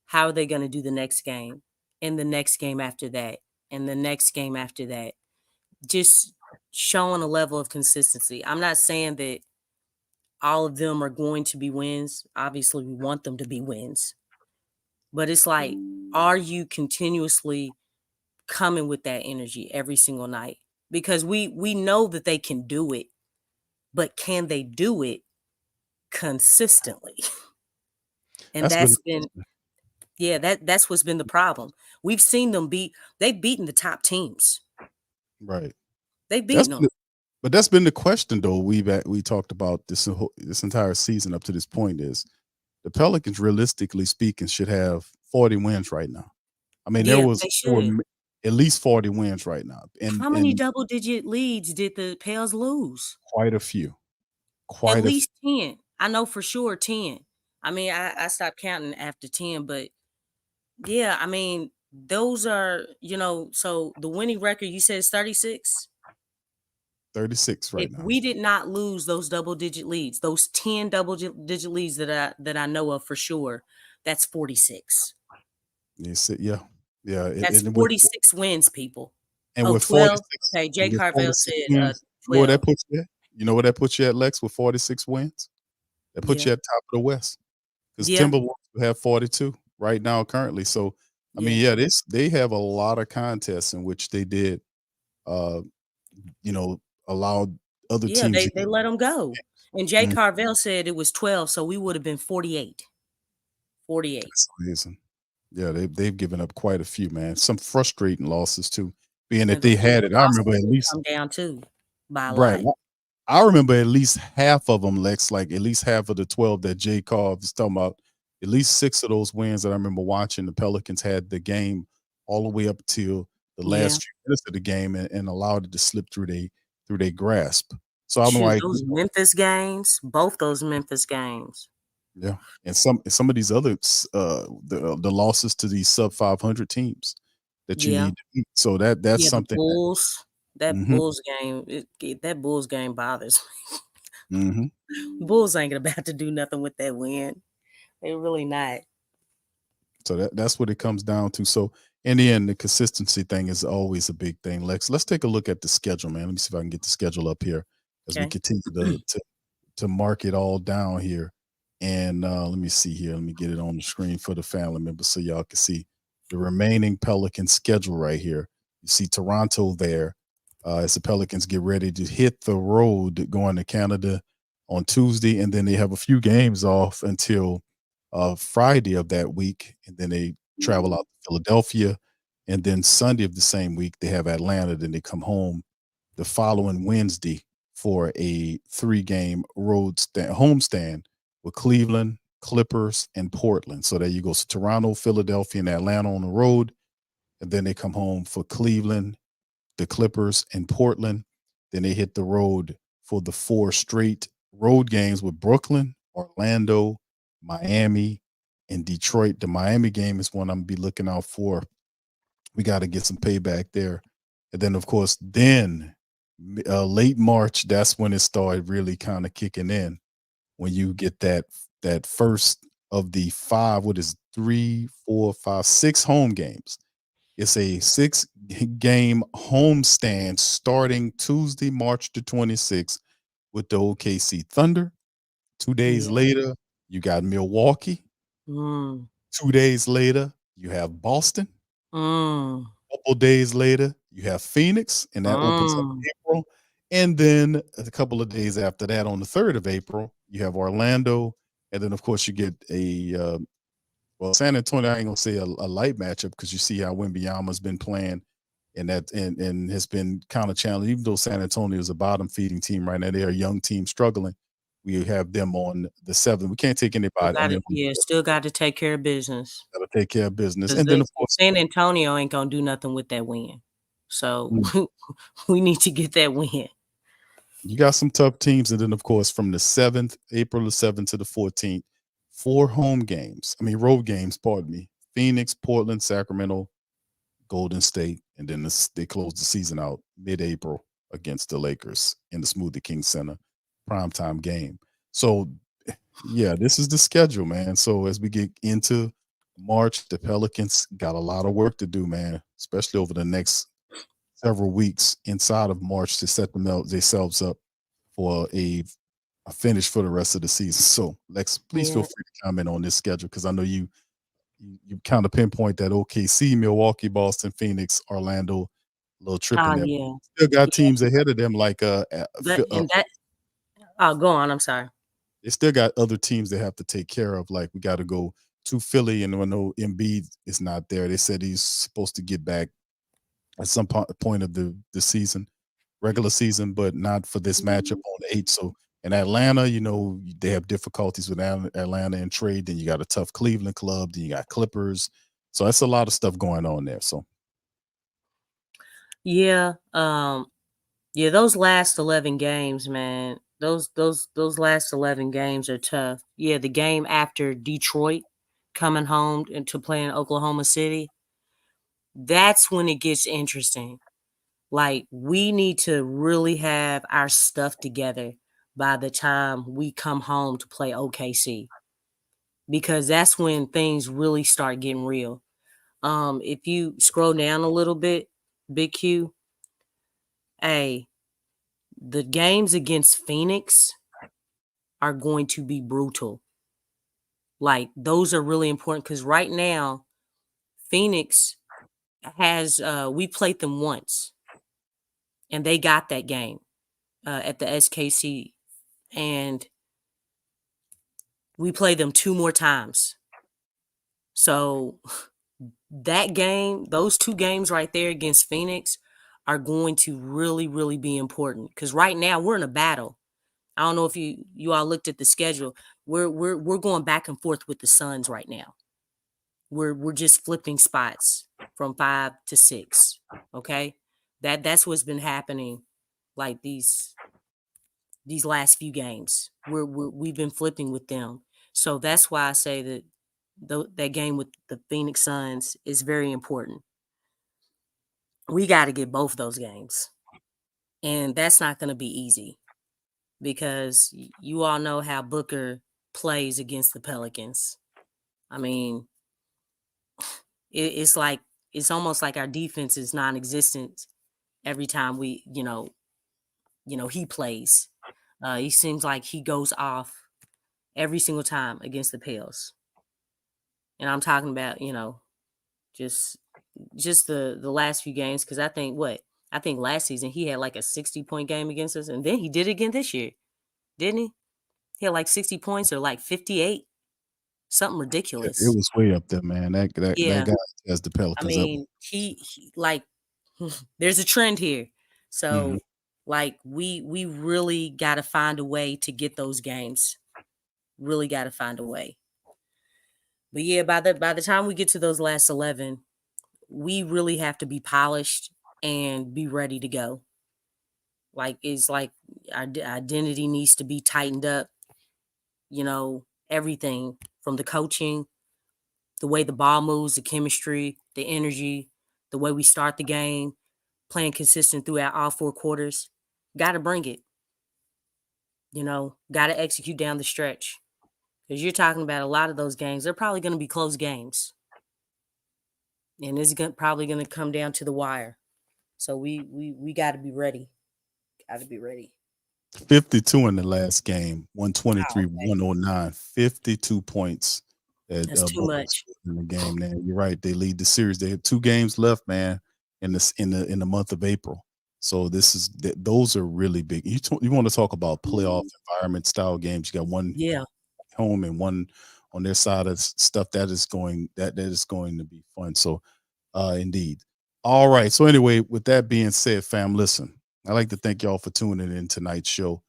how are they going to do the next game? And the next game after that, and the next game after that, just showing a level of consistency. I'm not saying that all of them are going to be wins. Obviously, we want them to be wins. But it's like, are you continuously coming with that energy every single night? Because we know that they can do it. but can they do it consistently? And That's really that's what's been the problem. We've seen them they've beaten the top teams. right. They've That's beaten been them. But that's been the question, though. We talked about this entire season up to this point is the Pelicans, realistically speaking, should have 40 wins right now. I mean, Yeah, there they were should. at least 40 wins right now, and How many double-digit leads did the Pels lose? quite a few, At quite a few. least 10. I know for sure 10. I mean, I stopped counting after 10, but yeah, I mean, those are, so the winning record you said is 36. 36 right If now. we did not lose those double-digit leads, those 10 double-digit leads that I know of for sure, that's 46. Yeah. That's 46 wins, people. And Oh, with 12. 46, Okay, Jay and with Carvel 46 said wins, you know where 12. that puts you at? You know where that puts you at, Lex, with 46 wins? That puts Yeah. you at top of the West. Because Yeah. Timberwolves have 42 right now currently. So, I mean, they have a lot of contests in which they did, allowed other Yeah, teams. they let them go. And Jay Mhm. Carvel said it was 12, so we would have been 48. 48. That's amazing. Yeah, they've given up quite a few, man. Some frustrating losses too, being that And they the had it. I remember at rosters least come down too by a right. lot. I remember at least half of them, Lex, like at least half of the 12 that Jay Carv is talking about. At least 6 of those wins that I remember watching, the Pelicans had the game all the way up till the Yeah. last few minutes of the game and allowed it to slip through their grasp. So I'm Shoot, like, those Memphis games, both those Memphis games. yeah, and some of these other the losses to these sub 500 teams that you Yeah. need to beat. So that's Yeah, the something. Bulls. That Mhm. Bulls game, that Bulls game bothers me. Mhm. Bulls ain't about to do nothing with that win. They really not. So that's what it comes down to. So in the end, the consistency thing is always a big thing. Lex, let's take a look at the schedule, man. Let me see if I can get the schedule up here as we Okay. continue to mark it all down here. And let me see here. Let me get it on the screen for the family members so y'all can see the remaining Pelican schedule right here. You see Toronto there as the Pelicans get ready to hit the road going to Canada on Tuesday, and then they have a few games off until Friday of that week, and then they travel out to Philadelphia, and then Sunday of the same week they have Atlanta. Then they come home the following Wednesday for a 3-game homestand with Cleveland, Clippers, and Portland. So there you go. So Toronto, Philadelphia, and Atlanta on the road, and then they come home for Cleveland, the Clippers, and Portland. Then they hit the road for the 4 straight road games with Brooklyn, Orlando, Miami, and Detroit. The Miami game is one I'm gonna be looking out for. We got to get some payback there. And then, of course, late March, that's when it started really kind of kicking in. When you get that first of the 5, what is 3, 4, 5, 6 home games. It's a 6-game homestand starting Tuesday, March the 26th with the OKC Thunder. 2 days later, you got Milwaukee. 2 days later, you have Boston. A couple days later, you have Phoenix, and that opens up April. And then a couple of days after that, on the 3rd of April, you have Orlando. And then, of course, you get San Antonio, I ain't gonna say a light matchup because you see how Wembanyama's been playing and has been kind of challenged. Even though San Antonio is a bottom feeding team right now, they're a young team struggling. We have them on the 7th. We can't take anybody. Still got to take care of business. Got to take care of business. And then, of course, San Antonio ain't gonna do nothing with that win. So we need to get that win. You got some tough teams. And then, of course, from the 7th, April the 7th to the 14th, 4 road games, pardon me. Phoenix, Portland, Sacramento, Golden State, and then they close the season out mid-April against the Lakers in the Smoothie King Center primetime game. So, yeah, this is the schedule, man. So as we get into March, the Pelicans got a lot of work to do, man, especially over the next several weeks inside of March to set themselves up for a finish for the rest of the season. So, Lex, please feel free to comment on this schedule because I know you kind of pinpoint that OKC, Milwaukee, Boston, Phoenix, Orlando, a little trip in there. Still got teams ahead of them like Oh, go on. I'm sorry. They still got other teams they have to take care of. Like we got to go to Philly, and I know Embiid is not there. They said he's supposed to get back at some point of the season, regular season, but not for this matchup on the 8th. So in Atlanta, they have difficulties with Atlanta and trade. Then you got a tough Cleveland club. Then you got Clippers. So that's a lot of stuff going on there. So Yeah. Yeah, those last 11 games, man. Those last 11 games are tough. Yeah, the game after Detroit coming home and to play in Oklahoma City, that's when it gets interesting. Like, we need to really have our stuff together by the time we come home to play OKC, because that's when things really start getting real. If you scroll down a little bit, Big Q, hey, the games against Phoenix are going to be brutal. Like, those are really important because right now, Phoenix has we played them once and they got that game at the SKC, and we play them 2 more times. So that game, those 2 games right there against Phoenix are going to really, really be important because right now we're in a battle. I don't know if you all looked at the schedule. We're going back and forth with the Suns right now. We're just flipping spots from 5 to 6. Okay, that's what's been happening. Like these last few games, we've been flipping with them. So that's why I say that that game with the Phoenix Suns is very important. We got to get both those games, and that's not going to be easy because you all know how Booker plays against the Pelicans. I mean, it's almost like our defense is non-existent every time he plays. He seems like he goes off every single time against the Pels. And I'm talking about, just the last few games, because I think last season he had like a 60-point game against us, and then he did it again this year, didn't he? He had like 60 points or like 58, something ridiculous. it was way up there, man. That Yeah. guy has the Pelicans I mean, he like there's a trend here. So like we really got to find a way to get those games. Really got to find a way. But yeah, by the time we get to those last 11, we really have to be polished and be ready to go. Like, it's like our identity needs to be tightened up. Everything from the coaching, the way the ball moves, the chemistry, the energy, the way we start the game, playing consistent throughout all 4 quarters. Got to bring it. Got to execute down the stretch. Because you're talking about a lot of those games, they're probably going to be close games. And it's probably going to come down to the wire. So we got to be ready. Got to be ready. 52 in the last game, 123, 109, 52 points. That's too much in the game. Man, you're right. They lead the series. They have 2 games left, man, in the month of April. So those are really big. You want to talk about playoff environment style games? You got one home and one on their side of stuff that is going to be fun. So indeed. All right. So anyway, with that being said, fam, listen, I'd like to thank y'all for tuning in tonight's show.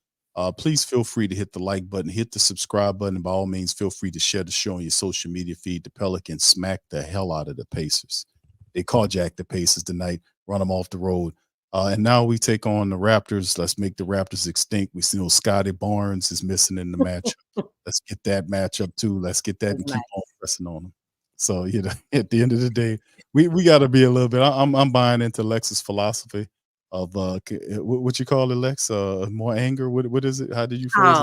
Please feel free to hit the like button, hit the subscribe button. And by all means, feel free to share the show on your social media feed. The Pelicans smacked the hell out of the Pacers. They carjacked the Pacers tonight, run them off the road. And now we take on the Raptors. Let's make the Raptors extinct. We see Scotty Barnes is missing in the matchup. Let's get that matchup too. Let's get that and keep on pressing on them. So, at the end of the day, we got to be a little bit. I'm buying into Lex's philosophy of what you call it, Lex? More anger. What is it? How did you phrase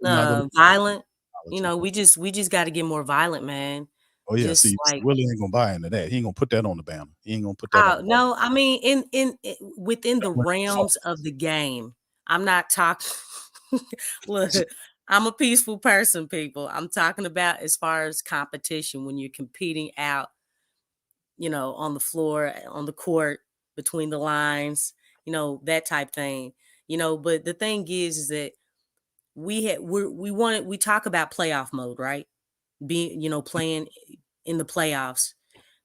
it? Violent. We just got to get more violent, man. Oh yeah, just see, like, Willie ain't gonna buy into that. He ain't gonna put that on the banner. He ain't gonna put that on. No, I mean, within the realms of the game, I'm not talking. Look, I'm a peaceful person, people. I'm talking about as far as competition, when you're competing out, on the floor, on the court, between the lines, that type thing. But the thing is that we talk about playoff mode, right? Playing in the playoffs.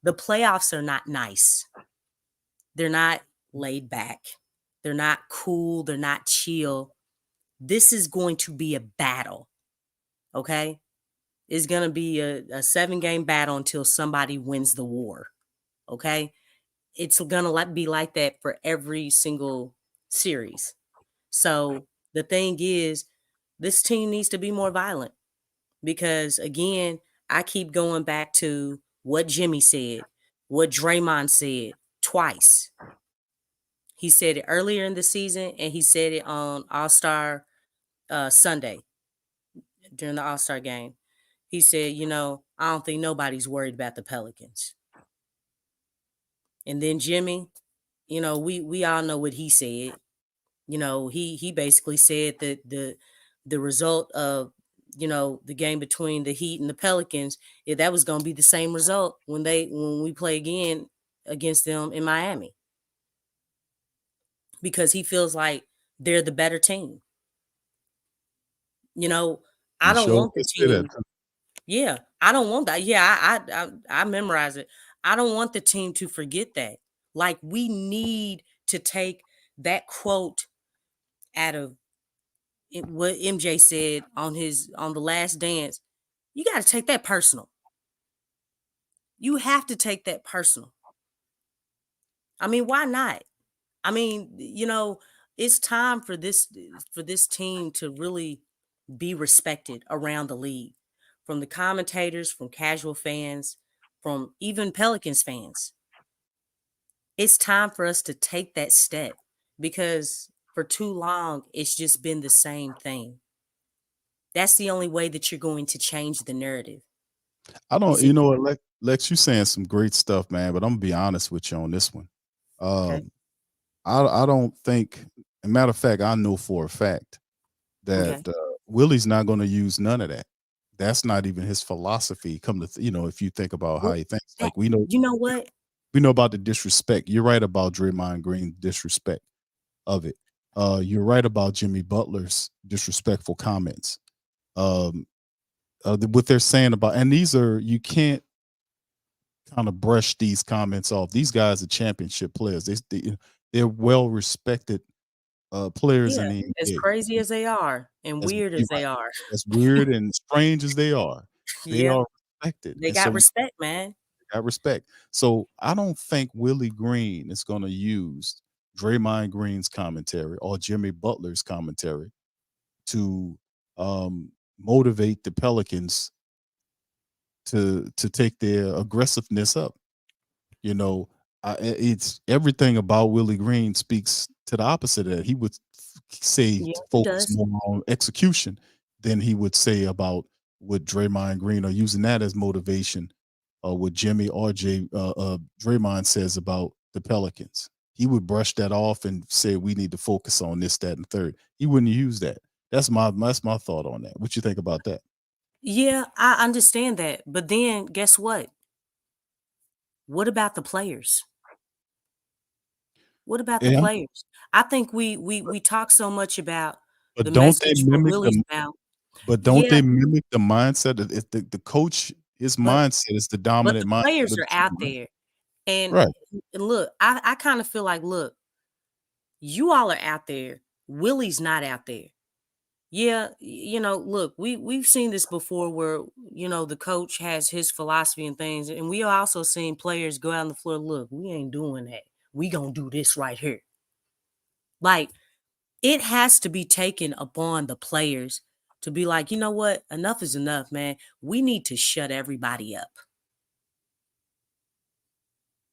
The playoffs are not nice. They're not laid back. They're not cool. They're not chill. This is going to be a battle. Okay? It's going to be a 7-game battle until somebody wins the war. Okay? It's going to be like that for every single series. So the thing is, this team needs to be more violent because, again, I keep going back to what Jimmy said, what Draymond said twice. He said it earlier in the season, and he said it on All-Star Sunday during the All-Star game. He said, I don't think nobody's worried about the Pelicans. And then Jimmy, we all know what he said. He basically said that the result of the game between the Heat and the Pelicans, that was going to be the same result when we play again against them in Miami, because he feels like they're the better team. I don't want the team. Yeah, I don't want that. Yeah, I memorize it. I don't want the team to forget that. Like, we need to take that quote out of what MJ said on The Last Dance. You got to take that personal. You have to take that personal. I mean, why not? I mean, it's time for this team to really be respected around the league, from the commentators, from casual fans, from even Pelicans fans. It's time for us to take that step, because for too long, it's just been the same thing. That's the only way that you're going to change the narrative. I don't, you know what, Lex, you saying some great stuff, man, but I'm gonna be honest with you on this one. Okay. I don't think, a matter of fact, I know for a fact that Willie's not going to use none of that. That's not even his philosophy. If you think about how he thinks, like we know, you know what? We know about the disrespect. You're right about Draymond Green's disrespect of it. You're right about Jimmy Butler's disrespectful comments. What they're saying about, and you can't kind of brush these comments off. These guys are championship players. They're well respected players in the NBA. As crazy as they are and weird as they are. As weird and strange as they are, they are respected. They got respect, man. They got respect. So I don't think Willie Green is going to use Draymond Green's commentary or Jimmy Butler's commentary to motivate the Pelicans to take their aggressiveness up. It's everything about Willie Green speaks to the opposite of that. He would say focus more on execution than he would say about what Draymond Green, or using that as motivation, or what Jimmy or Draymond says about the Pelicans. He would brush that off and say we need to focus on this, that, and third. He wouldn't use that. That's my thought on that. What you think about that? Yeah, I understand that. But then guess what? What about the players? What about the players? I think we talk so much about the message from Willie's mouth. But don't they mimic the mindset? If the coach, his mindset is the dominant mindset. But the players are out there. And look, I kind of feel like, look, you all are out there. Willie's not out there. Yeah, look, we've seen this before where, the coach has his philosophy and things. And we also seen players go out on the floor, look, we ain't doing that. We gonna do this right here. Like, it has to be taken upon the players to be like, you know what? Enough is enough, man. We need to shut everybody up.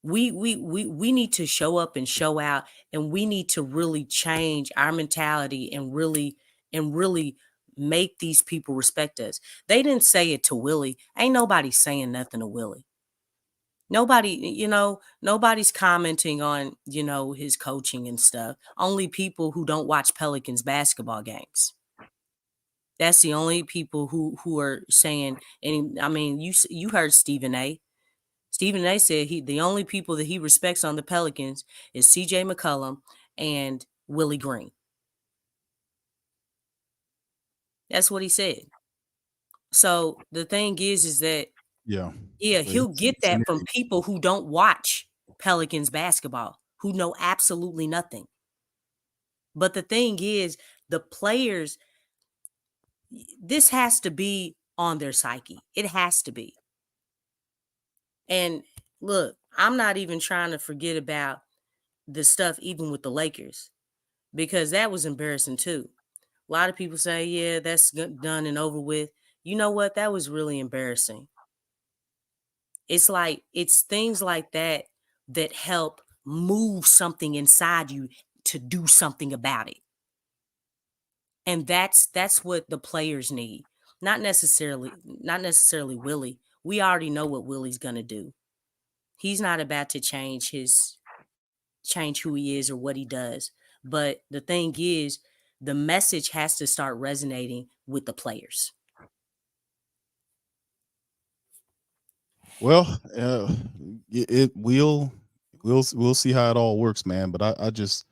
We need to show up and show out, and we need to really change our mentality and really make these people respect us. They didn't say it to Willie. Ain't nobody saying nothing to Willie. Nobody, nobody's commenting on, his coaching and stuff. Only people who don't watch Pelicans basketball games. That's the only people who are saying. And I mean, you heard Stephen A. Stephen A. said the only people that he respects on the Pelicans is CJ McCollum and Willie Green. That's what he said. So the thing is that Yeah. he'll get that from people who don't watch Pelicans basketball, who know absolutely nothing. But the thing is, the players, this has to be on their psyche. It has to be. And look, I'm not even trying to forget about the stuff even with the Lakers, because that was embarrassing too. A lot of people say, yeah, that's done and over with. You know what? That was really embarrassing. It's like, it's things like that that help move something inside you to do something about it. And that's what the players need. Not necessarily Willie. We already know what Willie's going to do. He's not about to change who he is or what he does. But the thing is, the message has to start resonating with the players. Well, we'll see how it all works, man. But I just,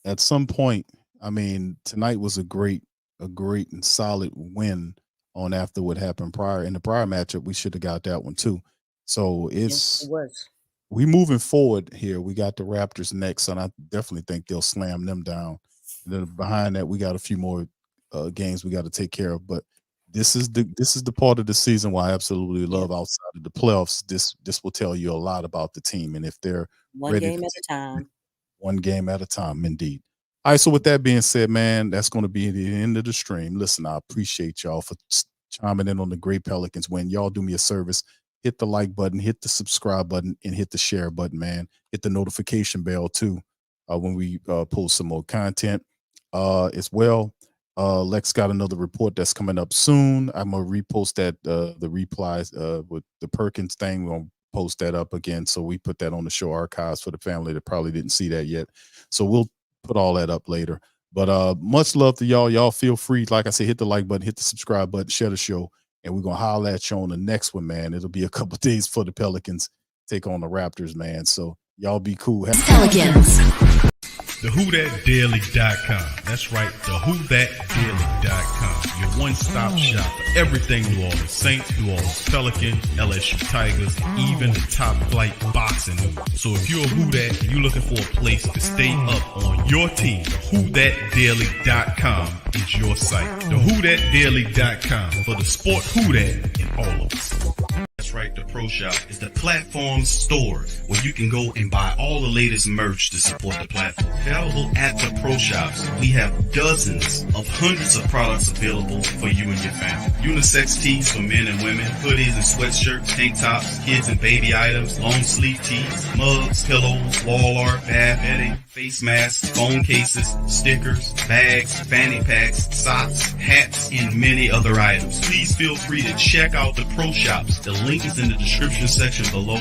at some point, I mean, tonight was a great and solid win on after what happened prior. In the prior matchup, we should have got that one too. So it was. We moving forward here. We got the Raptors next, and I definitely think they'll slam them down. And then behind that, we got a few more games we got to take care of. But this is the part of the season why I absolutely love outside of the playoffs. This will tell you a lot about the team, and if they're one game at a time. One game at a time, indeed. All right, so with that being said, man, that's going to be the end of the stream. Listen, I appreciate y'all for chiming in on the great Pelicans win. Y'all do me a service. Hit the like button, hit the subscribe button, and hit the share button, man. Hit the notification bell, too, when we post some more content as well. Lex got another report that's coming up soon. I'm going to repost that, the replies with the Perkins thing. We're going to post that up again. So we put that on the show archives for the family that probably didn't see that yet. So we'll put all that up later. But much love to y'all. Y'all feel free, like I said, hit the like button, hit the subscribe button, share the show, and we're going to holler at you on the next one, man. It'll be a couple days for the Pelicans take on the Raptors, man. So y'all be cool. Pelicans. TheWhoThatDaily.com. That's right, TheWhoThatDaily.com. Your one-stop shop for everything New Orleans Saints, New Orleans Pelicans, LSU Tigers, even the top flight boxing news. So if you're a Who That and you're looking for a place to stay up on your team, TheWhoThatDaily.com is your site. TheWhoThatDaily.com for the sport Who That in all of us. That's right, the Pro Shop is the platform store where you can go and buy all the latest merch to support the platform. Available at the Pro Shops, we have dozens of hundreds of products available for you and your family. Unisex tees for men and women, hoodies and sweatshirts, tank tops, kids and baby items, long sleeve tees, mugs, pillows, wall art, bath bedding, face masks, phone cases, stickers, bags, fanny packs, socks, hats, and many other items. Please feel free to check out the Pro Shops. The link is in the description section below.